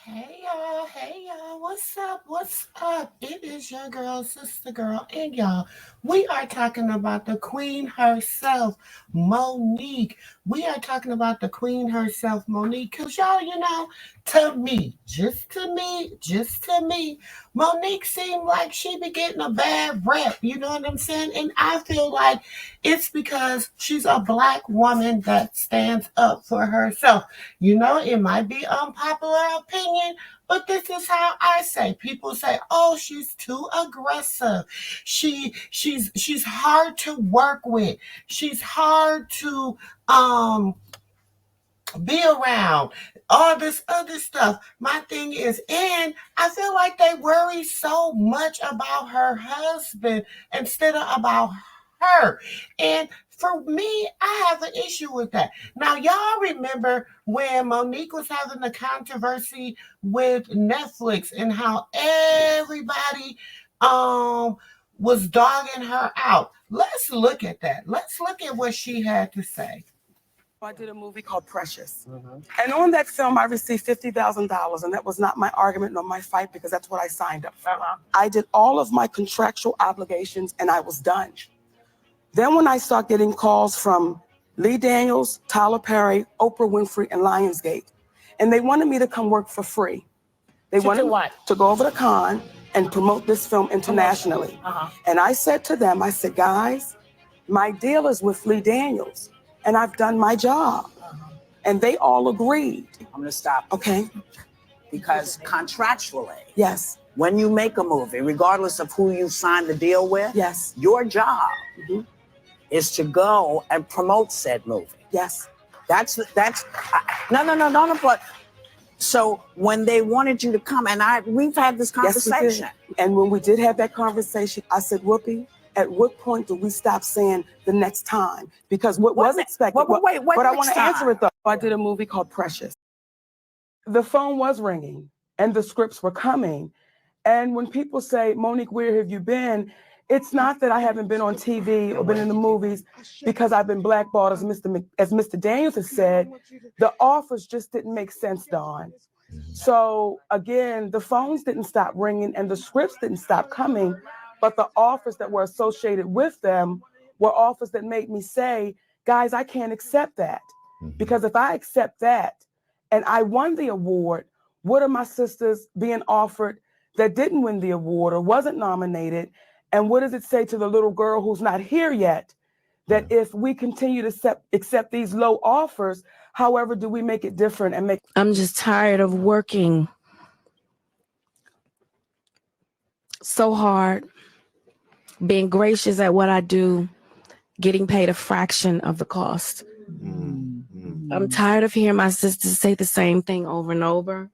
Hey y'all, what's up? What's up? It is your girl, sister girl, and y'all, we are talking about the queen herself, Monique. We are talking about the queen herself, Monique, because y'all, to me, just to me, Monique seemed like she be getting a bad rep, you know what I'm saying? And I feel like it's because she's a black woman that stands up for herself. It might be unpopular opinion, but this is how I say. People say, "Oh, she's too aggressive. She's hard to work with. She's hard to um be around." All this other stuff. My thing is, and I feel like they worry so much about her husband instead of about her. And for me, I have an issue with that. Now, y'all remember when Monique was having the controversy with Netflix and how everybody um was dogging her out. Let's look at that. Let's look at what she had to say. I did a movie called Precious. And on that film, I received $50,000. And that was not my argument nor my fight because that's what I signed up for. I did all of my contractual obligations and I was done. Then when I started getting calls from Lee Daniels, Tyler Perry, Oprah Winfrey, and Lionsgate, and they wanted me to come work for free. They wanted what? to go over to Cannes and promote this film internationally. And I said to them, I said, guys, my deal is with Lee Daniels. And I've done my job. And they all agreed. I'm going to stop. Okay. Because contractually, Yes. when you make a movie, regardless of who you sign the deal with, Yes. your job is to go and promote said movie. Yes. No. But so when they wanted you to come, and we've had this conversation. Yes, we did. And when we did have that conversation, I said, Whoopi, at what point do we stop saying the next time? Because what was expected. Wait, but I want next to answer it though. I time? did a movie called Precious. The phone was ringing and the scripts were coming. And when people say, Monique, where have you been? It's not that I haven't been on TV or been in the movies because I've been blackballed, as Mr. Daniels has said. The offers just didn't make sense, Dawn. So again, the phones didn't stop ringing and the scripts didn't stop coming, but the offers that were associated with them were offers that made me say, guys, I can't accept that. Because if I accept that and I won the award, what are my sisters being offered that didn't win the award or wasn't nominated? And what does it say to the little girl who's not here yet? That if we continue to accept these low offers, however, do we make it different and make? I'm just tired of working so hard, being gracious at what I do, getting paid a fraction of the cost. I'm tired of hearing my sisters say the same thing over and over.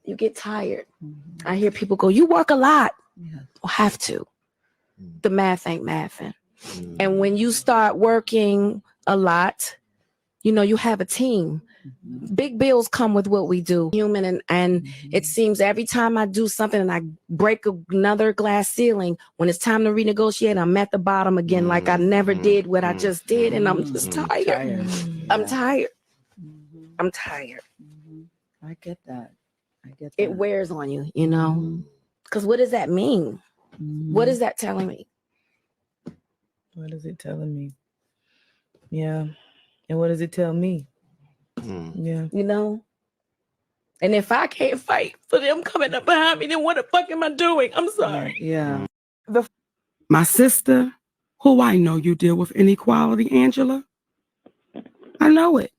You get tired. I hear people go, you work a lot. Well, have to. The math ain't mathing. And when you start working a lot, you have a team. Big bills come with what we do. Human and it seems every time I do something and I break another glass ceiling, when it's time to renegotiate, I'm at the bottom again, like I never did what I just did, and I'm just tired. I'm tired. I'm tired. I get that. It wears on you, because what does that mean? What is that telling me? What is it telling me? Yeah. And what does it tell me? Yeah. And if I can't fight for them coming up behind me, then what the fuck am I doing? I'm sorry. Yeah. My sister, who I know you deal with inequality, Angela. I know it.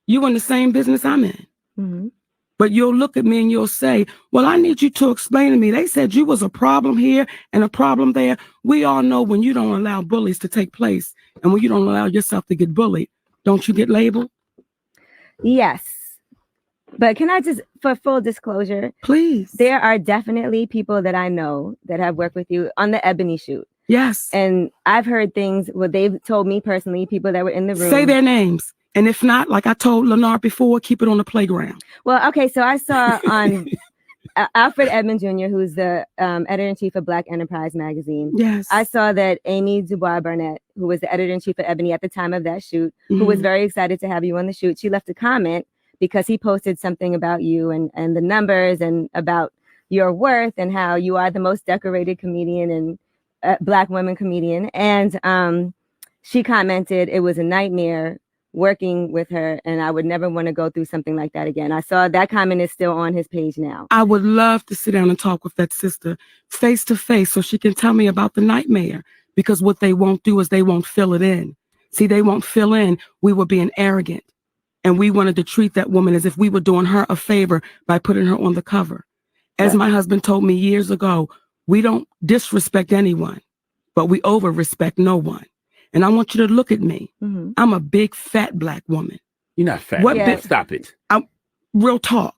You in the same business I'm in. But you'll look at me and you'll say, well, I need you to explain to me. They said you was a problem here and a problem there. We all know when you don't allow bullies to take place and when you don't allow yourself to get bullied, don't you get labeled? Yes. But can I just, for full disclosure, please, there are definitely people that I know that have worked with you on the Ebony shoot. Yes. And I've heard things, they've told me personally, people that were in the room. Say their names. And if not, like I told Lenard before, keep it on the playground. Well, okay, so I saw on Alfred Edmond Jr., who's the editor-in-chief of Black Enterprise magazine. Yes. I saw that Amy Dubois Barnett, who was the editor-in-chief of Ebony at the time of that shoot, who was very excited to have you on the shoot, she left a comment because he posted something about you and the numbers and about your worth and how you are the most decorated comedian and Black woman comedian. And she commented it was a nightmare working with her, and I would never want to go through something like that again. I saw that comment is still on his page now. I would love to sit down and talk with that sister face to face so she can tell me about the nightmare, because what they won't do is they won't fill it in. See, they won't fill in. We were being arrogant, and we wanted to treat that woman as if we were doing her a favor by putting her on the cover. As my husband told me years ago, we don't disrespect anyone, but we over respect no one. And I want you to look at me. Mm-hmm. I'm a big fat Black woman. You're not fat. Stop it. Real talk.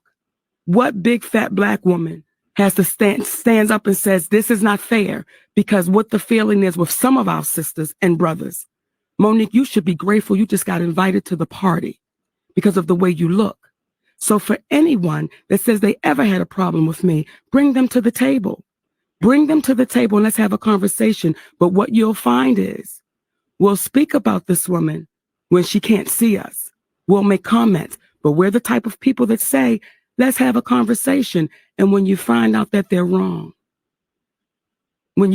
What big fat Black woman has to stands up and says this is not fair? Because what the feeling is with some of our sisters and brothers, Monique, you should be grateful you just got invited to the party because of the way you look. So for anyone that says they ever had a problem with me, bring them to the table. Bring them to the table and let's have a conversation. But what you'll find is we'll speak about this woman when she can't see us. We'll make comments, but we're the type of people that say, let's have a conversation. And when you find out that they're wrong, will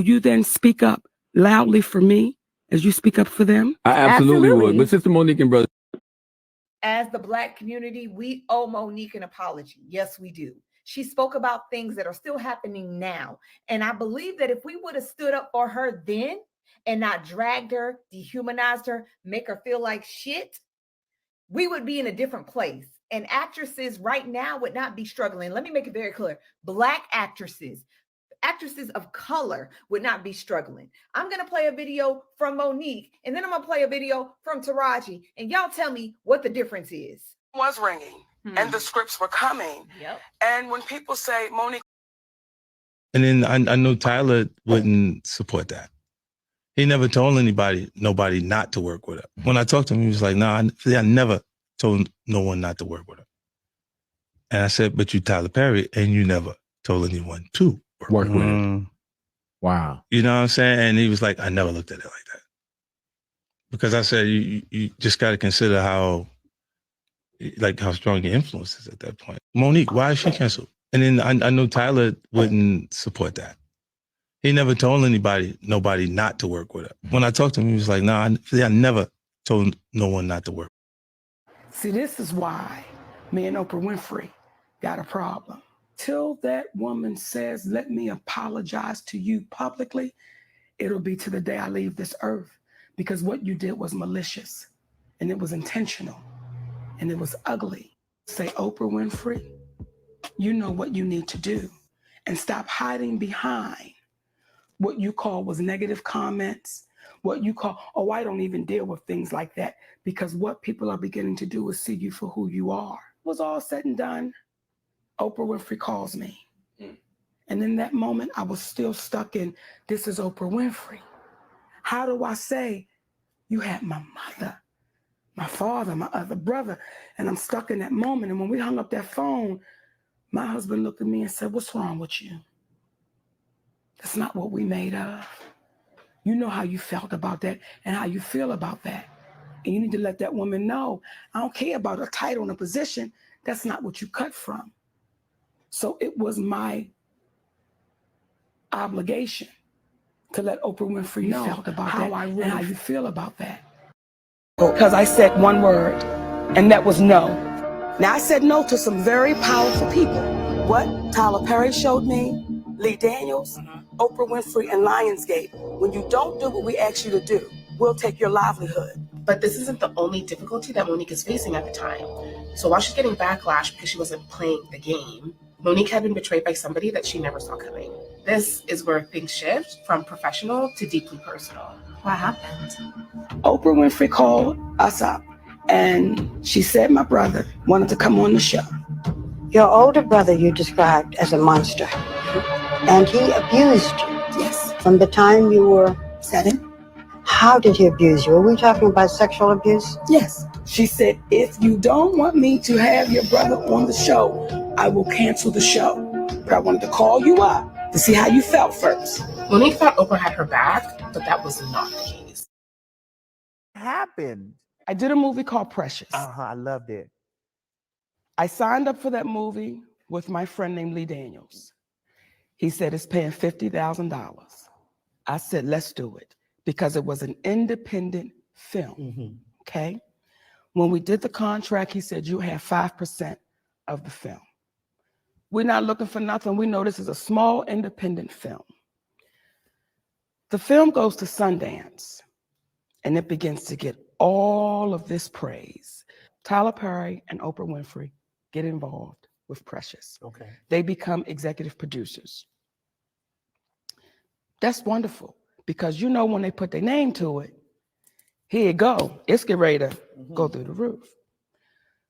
you then speak up loudly for me as you speak up for them? I absolutely would. But Sister Monique and brother. As the Black community, we owe Monique an apology. Yes, we do. She spoke about things that are still happening now. And I believe that if we would have stood up for her then and not dragged her, dehumanized her, make her feel like shit, we would be in a different place. And actresses right now would not be struggling. Let me make it very clear. Black actresses of color would not be struggling. I'm going to play a video from Monique, and then I'm going to play a video from Taraji, and y'all tell me what the difference is. It was ringing, and the scripts were coming. Yep. And when people say, Monique. And then I know Tyler wouldn't support that. He never told nobody not to work with her. When I talked to him, he was like, no, I never told no one not to work with her. And I said, but you Tyler Perry, and you never told anyone to work with her. Wow. You know what I'm saying? And he was like, I never looked at it like that. Because I said, you just got to consider how strong your influence is at that point. Monique, why is she canceled? And then I know Tyler wouldn't support that. He never told nobody not to work with her. When I talked to him, he was like, no, I never told no one not to work. See, this is why me and Oprah Winfrey got a problem. Till that woman says, let me apologize to you publicly, it'll be to the day I leave this earth. Because what you did was malicious, and it was intentional, and it was ugly. Say, Oprah Winfrey, you know what you need to do, and stop hiding behind what you call was negative comments, what you call, oh, I don't even deal with things like that, because what people are beginning to do is see you for who you are. It was all said and done. Oprah Winfrey calls me. And in that moment, I was still stuck in, this is Oprah Winfrey. How do I say, you had my mother, my father, my other brother, and I'm stuck in that moment. And when we hung up that phone, my husband looked at me and said, what's wrong with you? That's not what we made of. You know how you felt about that and how you feel about that. And you need to let that woman know, I don't care about a title and a position. That's not what you cut from. So it was my obligation to let Oprah Winfrey know how you feel about that. Because I said one word, and that was no. Now, I said no to some very powerful people. What Tyler Perry showed me, Lee Daniels, Oprah Winfrey, and Lionsgate. When you don't do what we ask you to do, we'll take your livelihood. But this isn't the only difficulty that Monique is facing at the time. So while she's getting backlash because she wasn't playing the game, Monique had been betrayed by somebody that she never saw coming. This is where things shift from professional to deeply personal. What happened? Oprah Winfrey called us up, and she said my brother wanted to come on the show. Your older brother you described as a monster, and he abused you. Yes. From the time you were 7. How did he abuse you? Are we talking about sexual abuse? Yes. She said, if you don't want me to have your brother on the show, I will cancel the show. But I wanted to call you up to see how you felt first. Monique thought Oprah had her back, but that was not the case. Happened I did a movie called Precious. I loved it. I signed up for that movie with my friend named Lee Daniels. He said it's paying $50,000. I said, let's do it, because it was an independent film, okay? When we did the contract, he said, you have 5% of the film. We're not looking for nothing. We know this is a small independent film. The film goes to Sundance, and it begins to get all of this praise. Tyler Perry and Oprah Winfrey get involved with Precious. Okay. They become executive producers. That's wonderful, because you know when they put their name to it, here you go, it's get ready to go through the roof.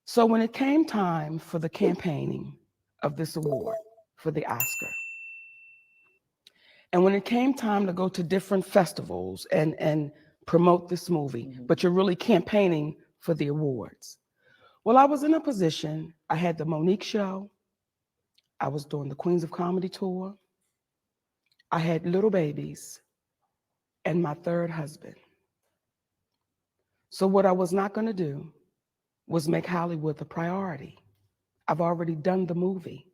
So when it came time for the campaigning of this award for the Oscar, and when it came time to go to different festivals and promote this movie, but you're really campaigning for the awards. Well, I was in a position, I had the Monique show, I was doing the Queens of Comedy tour, I had little babies, and my third husband. So what I was not gonna do was make Hollywood a priority. I've already done the movie.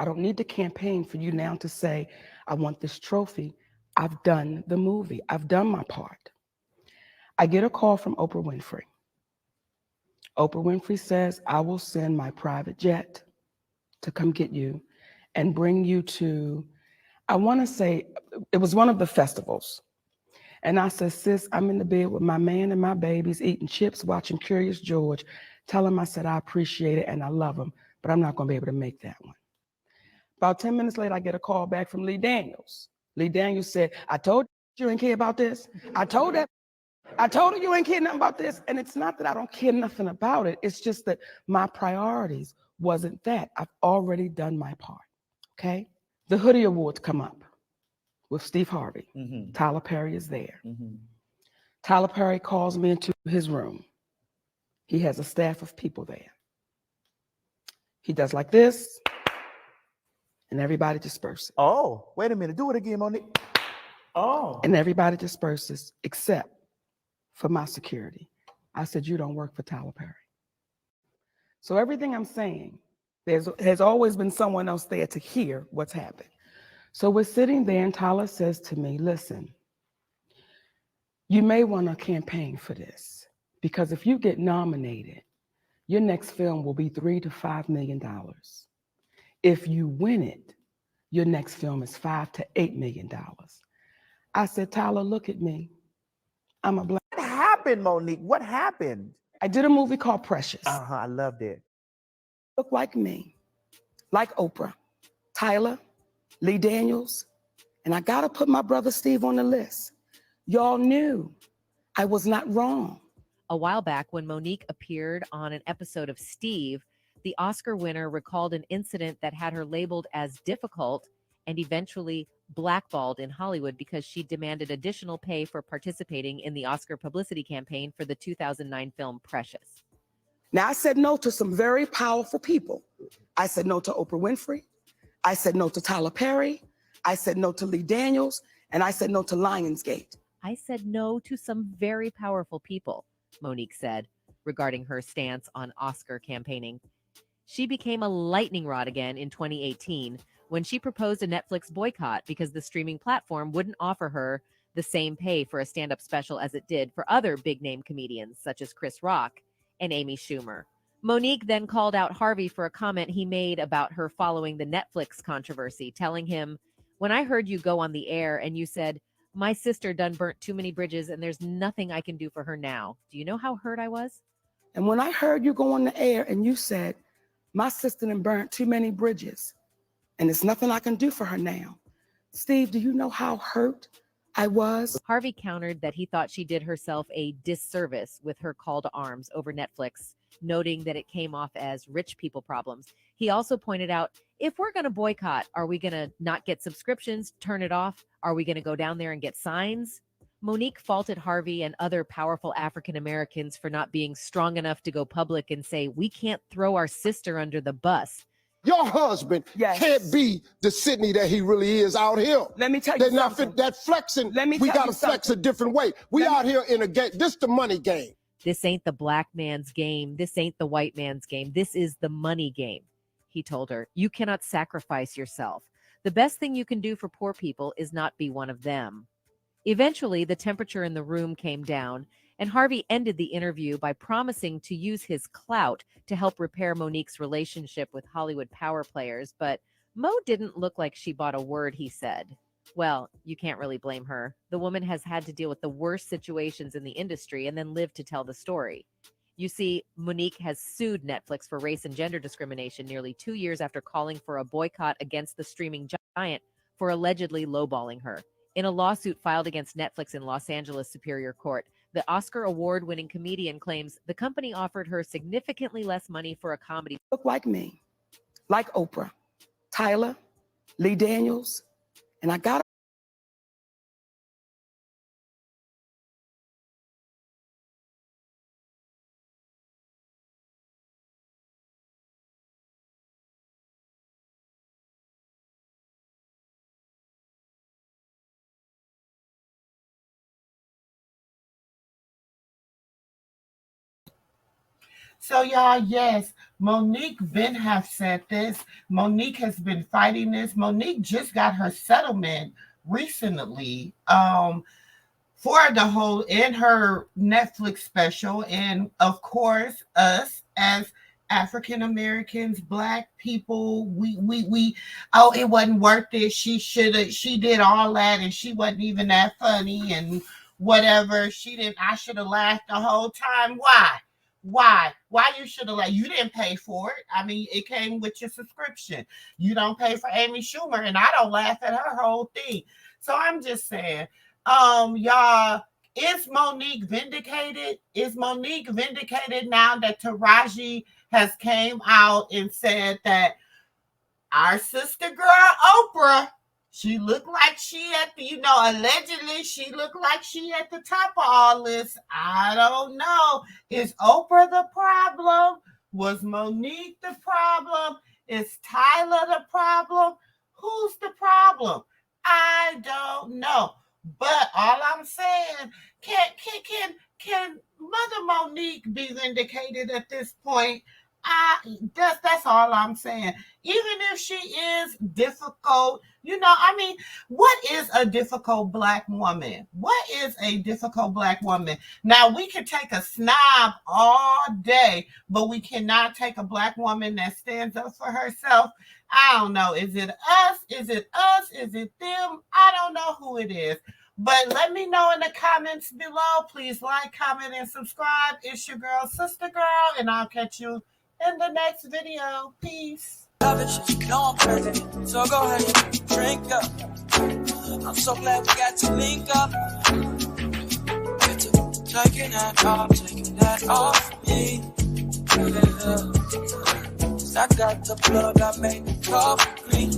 I don't need to campaign for you now to say, I want this trophy. I've done the movie. I've done my part. I get a call from Oprah Winfrey. Oprah Winfrey says, I will send my private jet to come get you and bring you to, I wanna say, it was one of the festivals. And I said, sis, I'm in the bed with my man and my babies, eating chips, watching Curious George. Tell him I said, I appreciate it and I love him, but I'm not gonna be able to make that one. About 10 minutes later, I get a call back from Lee Daniels. Lee Daniels said, I told you ain't care about this. I told her you ain't care nothing about this. And it's not that I don't care nothing about it. It's just that my priorities wasn't that. I've already done my part, okay? The Hoodie Awards come up with Steve Harvey. Tyler Perry is there. Tyler Perry calls me into his room. He has a staff of people there. He does like this, and everybody disperses. Oh, wait a minute. Do it again, Monique. Oh. And everybody disperses except for my security. I said, you don't work for Tyler Perry. So everything I'm saying, has always been someone else there to hear what's happened. So we're sitting there and Tyler says to me, listen, you may want to campaign for this, because if you get nominated, your next film will be $3 to $5 million. If you win it, your next film is $5 to $8 million. I said, Tyler, look at me. I'm a black. What happened, Monique? What happened? I did a movie called Precious. I loved it. Look like me, like Oprah, Tyler, Lee Daniels, and I gotta put my brother Steve on the list. Y'all knew I was not wrong. A while back, when Monique appeared on an episode of Steve, the Oscar winner recalled an incident that had her labeled as difficult and eventually blackballed in Hollywood because she demanded additional pay for participating in the Oscar publicity campaign for the 2009 film Precious. Now, I said no to some very powerful people. I said no to Oprah Winfrey. I said no to Tyler Perry. I said no to Lee Daniels. And I said no to Lionsgate. I said no to some very powerful people, Monique said, regarding her stance on Oscar campaigning. She became a lightning rod again in 2018 when she proposed a Netflix boycott because the streaming platform wouldn't offer her the same pay for a stand-up special as it did for other big-name comedians such as Chris Rock and Amy Schumer. Monique then called out Harvey for a comment he made about her following the Netflix controversy, telling him, when I heard you go on the air and you said, my sister done burnt too many bridges and there's nothing I can do for her now. Do you know how hurt I was? And when I heard you go on the air and you said, my sister done burnt too many bridges and there's nothing I can do for her now. Steve, do you know how hurt I was? Harvey countered that he thought she did herself a disservice with her call to arms over Netflix, noting that it came off as rich people problems. He also pointed out, if we're going to boycott, are we going to not get subscriptions, turn it off? Are we going to go down there and get signs? Monique faulted Harvey and other powerful African Americans for not being strong enough to go public and say, we can't throw our sister under the bus. Your husband can't be the Sydney that he really is out here. Let me tell you something. That flexing, we got to flex a different way. We out here in a game. This the money game. This ain't the black man's game. This ain't the white man's game. This is the money game. He told her, you cannot sacrifice yourself. The best thing you can do for poor people is not be one of them. Eventually, the temperature in the room came down, and Harvey ended the interview by promising to use his clout to help repair Monique's relationship with Hollywood power players, but Mo didn't look like she bought a word he said. Well, you can't really blame her. The woman has had to deal with the worst situations in the industry and then lived to tell the story. You see, Monique has sued Netflix for race and gender discrimination nearly 2 years after calling for a boycott against the streaming giant for allegedly lowballing her. In a lawsuit filed against Netflix in Los Angeles Superior Court, the Oscar award-winning comedian claims the company offered her significantly less money for a comedy. Look like me, like Oprah, Tyler, Lee Daniels, and I got So y'all, yes, Monique been have said this. Monique has been fighting this. Monique just got her settlement recently for the whole in her Netflix special. And of course, us as African Americans, Black people, we oh, it wasn't worth it. She did all that and she wasn't even that funny and whatever. I should have laughed the whole time. Why you should have you didn't pay for it. I mean, it came with your subscription. You don't pay for Amy Schumer, and I don't laugh at her whole thing. So I'm just saying, y'all, is Monique vindicated? Is Monique vindicated now that Taraji has came out and said that our sister girl Oprah, she looked like she at the, allegedly she looked like she at the top of all this. I don't know. Is Oprah the problem? Was Monique the problem? Is Tyler the problem? Who's the problem? I don't know. But all I'm saying, can Mother Monique be vindicated at this point? That's all I'm saying. Even if she is difficult, what is a difficult Black woman? What is a difficult Black woman? Now, we can take a snob all day, but we cannot take a Black woman that stands up for herself. I don't know. Is it us? Is it us? Is it them? I don't know who it is. But let me know in the comments below. Please like, comment, and subscribe. It's your girl, Sister Girl, and I'll catch you in the next video. Peace. Love it, you know I'm perfect. So go ahead, drink up. I'm so glad we got to link up. Get to taking that off me. I got the plug, I made the coffee.